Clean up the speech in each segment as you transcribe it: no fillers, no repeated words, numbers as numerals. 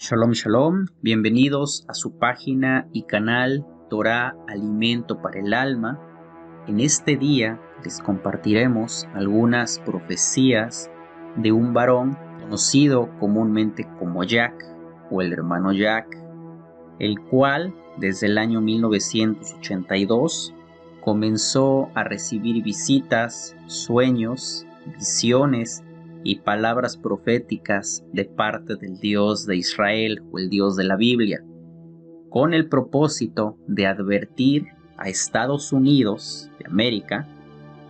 Shalom, shalom, bienvenidos a su página y canal Torah Alimento para el Alma. En este día les compartiremos algunas profecías de un varón conocido comúnmente como Jack o el hermano Jack, el cual desde el año 1982 comenzó a recibir visitas, sueños, visiones y palabras proféticas de parte del Dios de Israel o el Dios de la Biblia, con el propósito de advertir a Estados Unidos de América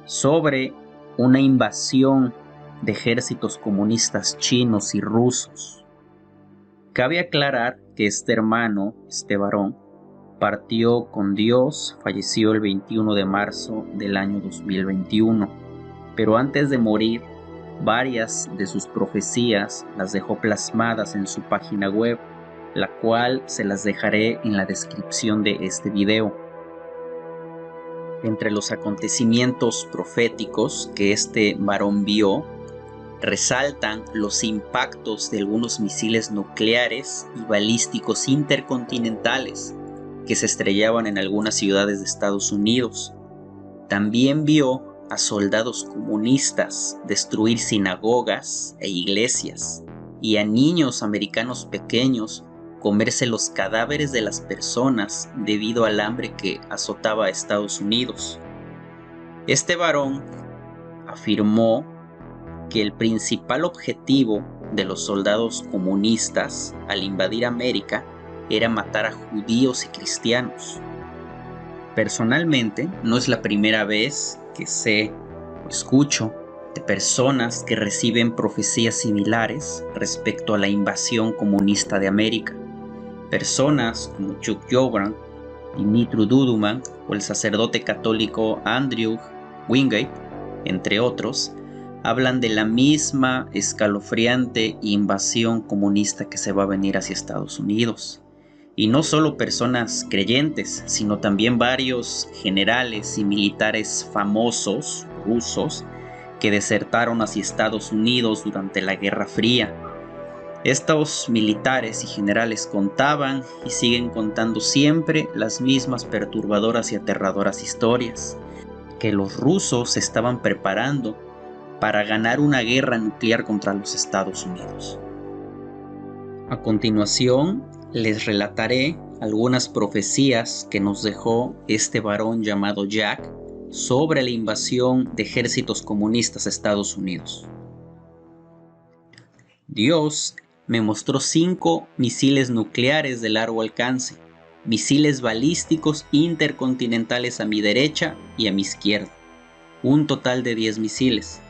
sobre una invasión de ejércitos comunistas chinos y rusos. Cabe aclarar que este varón, partió con Dios, falleció el 21 de marzo del año 2021, pero antes de morir, varias de sus profecías las dejó plasmadas en su página web, la cual se las dejaré en la descripción de este video. Entre los acontecimientos proféticos que este varón vio, resaltan los impactos de algunos misiles nucleares y balísticos intercontinentales que se estrellaban en algunas ciudades de Estados Unidos. También vio a soldados comunistas destruir sinagogas e iglesias y a niños americanos pequeños comerse los cadáveres de las personas debido al hambre que azotaba a Estados Unidos. Este varón afirmó que el principal objetivo de los soldados comunistas al invadir América era matar a judíos y cristianos. Personalmente, no es la primera vez que sé o escucho de personas que reciben profecías similares respecto a la invasión comunista de América. Personas como Chuck Jobrand, Dimitri Duduman o el sacerdote católico Andrew Wingate, entre otros, hablan de la misma escalofriante invasión comunista que se va a venir hacia Estados Unidos. Y no solo personas creyentes, sino también varios generales y militares famosos rusos que desertaron hacia Estados Unidos durante la Guerra Fría. Estos militares y generales contaban y siguen contando siempre las mismas perturbadoras y aterradoras historias, que los rusos se estaban preparando para ganar una guerra nuclear contra los Estados Unidos. A continuación, les relataré algunas profecías que nos dejó este varón llamado Jack sobre la invasión de ejércitos comunistas a Estados Unidos. Dios me mostró 5 misiles nucleares de largo alcance, misiles balísticos intercontinentales a mi derecha y a mi izquierda, un total de 10 misiles.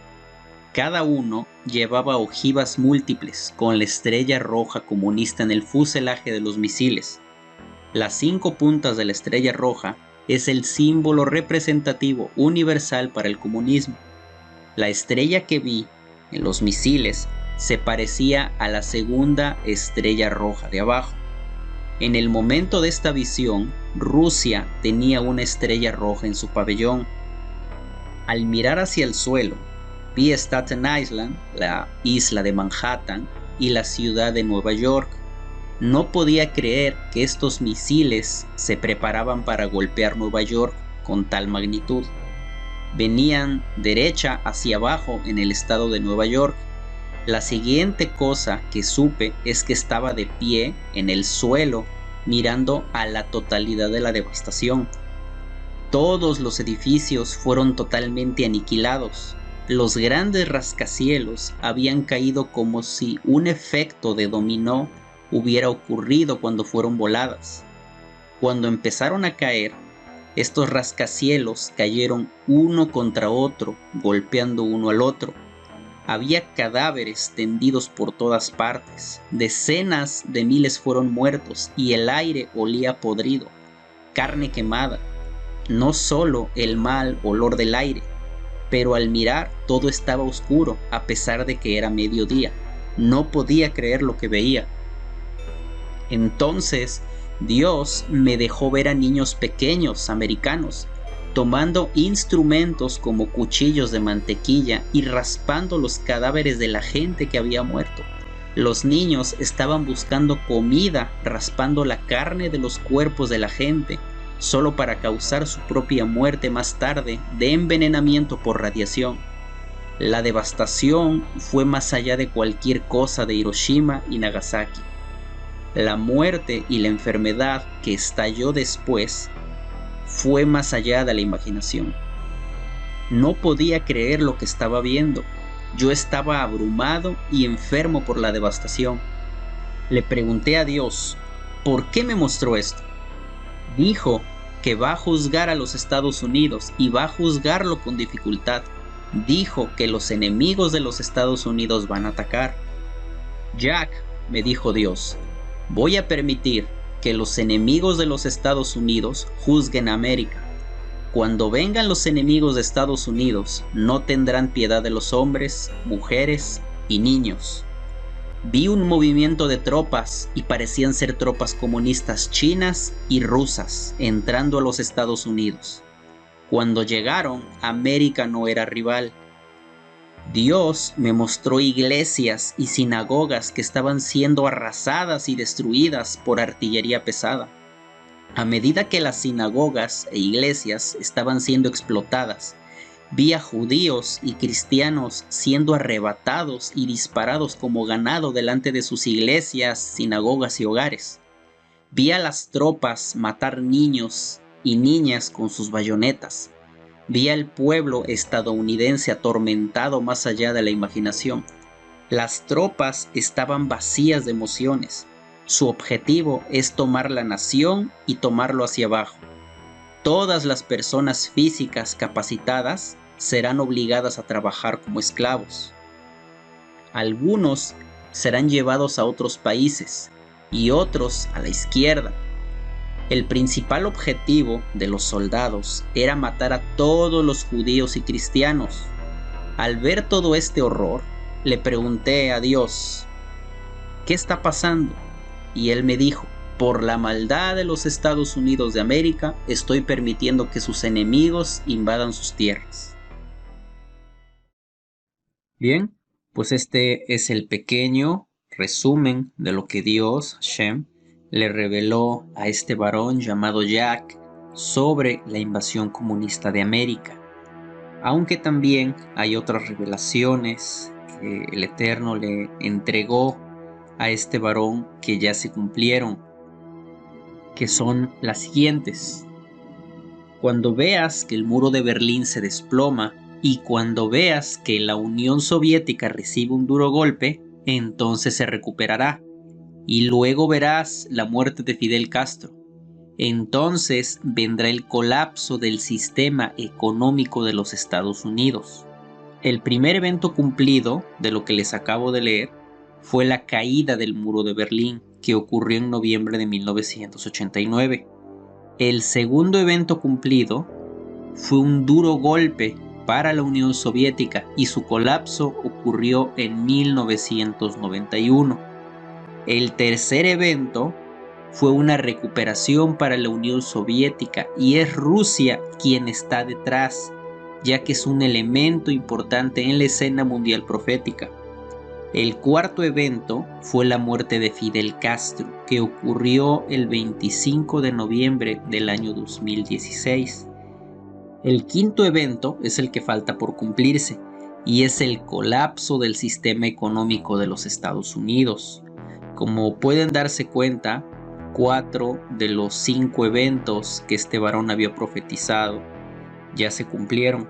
Cada uno llevaba ojivas múltiples con la estrella roja comunista en el fuselaje de los misiles. Las 5 puntas de la estrella roja es el símbolo representativo universal para el comunismo. La estrella que vi en los misiles se parecía a la segunda estrella roja de abajo. En el momento de esta visión, Rusia tenía una estrella roja en su pabellón. Al mirar hacia el suelo, vi Staten Island, la isla de Manhattan, y la ciudad de Nueva York. No podía creer que estos misiles se preparaban para golpear Nueva York con tal magnitud. Venían derecha hacia abajo en el estado de Nueva York. La siguiente cosa que supe es que estaba de pie en el suelo mirando a la totalidad de la devastación. Todos los edificios fueron totalmente aniquilados. Los grandes rascacielos habían caído como si un efecto de dominó hubiera ocurrido cuando fueron voladas. Cuando empezaron a caer, estos rascacielos cayeron uno contra otro, golpeando uno al otro. Había cadáveres tendidos por todas partes, decenas de miles fueron muertos y el aire olía podrido, carne quemada. No solo el mal olor del aire, pero al mirar todo estaba oscuro a pesar de que era mediodía. No podía creer lo que veía. Entonces Dios me dejó ver a niños pequeños americanos tomando instrumentos como cuchillos de mantequilla y raspando los cadáveres de la gente que había muerto. Los niños estaban buscando comida, raspando la carne de los cuerpos de la gente, solo para causar su propia muerte más tarde de envenenamiento por radiación. La devastación fue más allá de cualquier cosa de Hiroshima y Nagasaki. La muerte y la enfermedad que estalló después fue más allá de la imaginación. No podía creer lo que estaba viendo. Yo estaba abrumado y enfermo por la devastación. Le pregunté a Dios, ¿por qué me mostró esto? Dijo que va a juzgar a los Estados Unidos y va a juzgarlo con dificultad. Dijo que los enemigos de los Estados Unidos van a atacar. Jack, me dijo Dios, voy a permitir que los enemigos de los Estados Unidos juzguen a América. Cuando vengan los enemigos de Estados Unidos, no tendrán piedad de los hombres, mujeres y niños. Vi un movimiento de tropas y parecían ser tropas comunistas chinas y rusas entrando a los Estados Unidos. Cuando llegaron, América no era rival. Dios me mostró iglesias y sinagogas que estaban siendo arrasadas y destruidas por artillería pesada. A medida que las sinagogas e iglesias estaban siendo explotadas, vi a judíos y cristianos siendo arrebatados y disparados como ganado delante de sus iglesias, sinagogas y hogares. Vi a las tropas matar niños y niñas con sus bayonetas. Vi al pueblo estadounidense atormentado más allá de la imaginación. Las tropas estaban vacías de emociones. Su objetivo es tomar la nación y tomarlo hacia abajo. Todas las personas físicas capacitadas serán obligadas a trabajar como esclavos. Algunos serán llevados a otros países y otros a la izquierda. El principal objetivo de los soldados era matar a todos los judíos y cristianos. Al ver todo este horror, le pregunté a Dios, ¿qué está pasando? Y él me dijo, por la maldad de los Estados Unidos de América, estoy permitiendo que sus enemigos invadan sus tierras. Bien, pues este es el pequeño resumen de lo que Dios, Hashem, le reveló a este varón llamado Jack sobre la invasión comunista de América. Aunque también hay otras revelaciones que el Eterno le entregó a este varón que ya se cumplieron, que son las siguientes. Cuando veas que el muro de Berlín se desploma y cuando veas que la Unión Soviética recibe un duro golpe, entonces se recuperará. Y luego verás la muerte de Fidel Castro. Entonces vendrá el colapso del sistema económico de los Estados Unidos. El primer evento cumplido de lo que les acabo de leer fue la caída del muro de Berlín, que ocurrió en noviembre de 1989. El segundo evento cumplido fue un duro golpe para la Unión Soviética y su colapso ocurrió en 1991. El tercer evento fue una recuperación para la Unión Soviética y es Rusia quien está detrás, ya que es un elemento importante en la escena mundial profética. El cuarto evento fue la muerte de Fidel Castro, que ocurrió el 25 de noviembre del año 2016. El quinto evento es el que falta por cumplirse y es el colapso del sistema económico de los Estados Unidos. Como pueden darse cuenta, 4 de los 5 eventos que este varón había profetizado ya se cumplieron.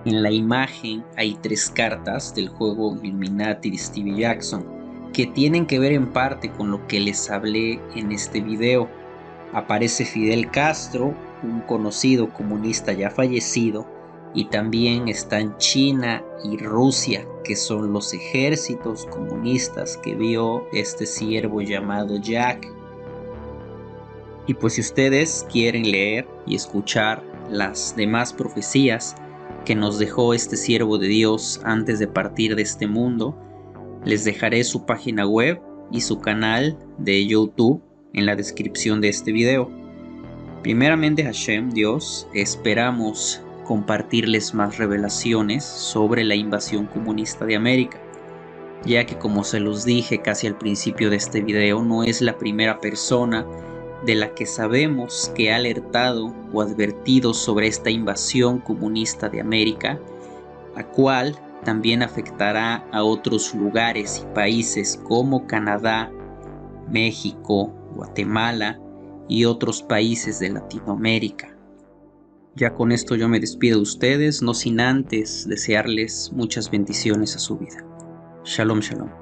En la imagen hay 3 cartas del juego Illuminati de Stevie Jackson que tienen que ver en parte con lo que les hablé en este video. Aparece Fidel Castro, un conocido comunista ya fallecido, y también están China y Rusia, que son los ejércitos comunistas que vio este siervo llamado Jack. Y pues si ustedes quieren leer y escuchar las demás profecías que nos dejó este siervo de Dios antes de partir de este mundo, les dejaré su página web y su canal de YouTube en la descripción de este video. Primeramente, Hashem, Dios, esperamos compartirles más revelaciones sobre la invasión comunista de América. ya que, como se los dije casi al principio de este video, no es la primera persona de la que sabemos que ha alertado o advertido sobre esta invasión comunista de América, la cual también afectará a otros lugares y países como Canadá, México, Guatemala y otros países de Latinoamérica. Ya con esto yo me despido de ustedes, no sin antes desearles muchas bendiciones a su vida. Shalom, shalom.